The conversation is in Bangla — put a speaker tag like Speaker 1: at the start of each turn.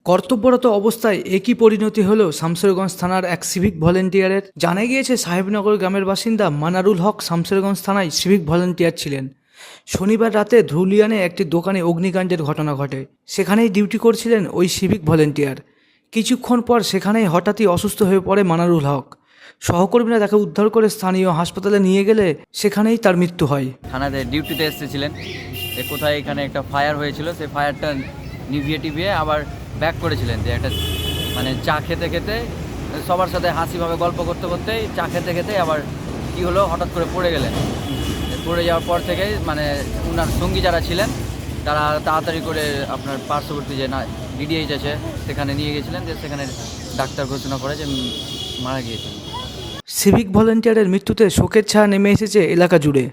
Speaker 1: কর্তব্যরত অবস্থায় একই পরিণতি হলো শামশেরগঞ্জ থানার এক সিভিক ভলেন্টিয়ারের। জানা গিয়েছে সাহেবনগর গ্রামের বাসিন্দা মানারুল হক শামশেরগঞ্জ থানায় সিভিক ভলেন্টিয়ার ছিলেন। শনিবার রাতে ধুলিয়ানে একটি দোকানে অগ্নিকাণ্ডের ঘটনা ঘটে। সেখানেই ডিউটি করছিলেন ওই সিভিক ভলেন্টিয়ার। কিছুক্ষণ পর সেখানেই হঠাৎই অসুস্থ হয়ে পড়ে মানারুল হক। সহকর্মীরা তাকে উদ্ধার করে স্থানীয় হাসপাতালে নিয়ে গেলে সেখানেই তার মৃত্যু হয়।
Speaker 2: থানাতে ডিউটিতে এসেছিলেন, যে কোথায় এখানে একটা ফায়ার হয়েছিল, সেই ফায়ারটা নিভিয়ে আবার ব্যাক করেছিলেন। যে একটা মানে চা খেতে খেতে সবার সাথে হাসিভাবে গল্প করতে করতেই চা খেতে খেতে আবার কি হলো, হঠাৎ করে পড়ে গেলেন। পড়ে যাওয়ার পর থেকে মানে ওনার সঙ্গী যারা ছিলেন তারা তাড়াতাড়ি করে আপনার পার্শ্ববর্তী যে না ডিডিএইচ আছে সেখানে নিয়ে গেছিলেন, যে সেখানে ডাক্তার ঘোষণা করে যে মারা গিয়েছেন।
Speaker 1: সিভিক ভলেন্টিয়ারের মৃত্যুতে শোকের ছায়া নেমে এসেছে এলাকা জুড়ে।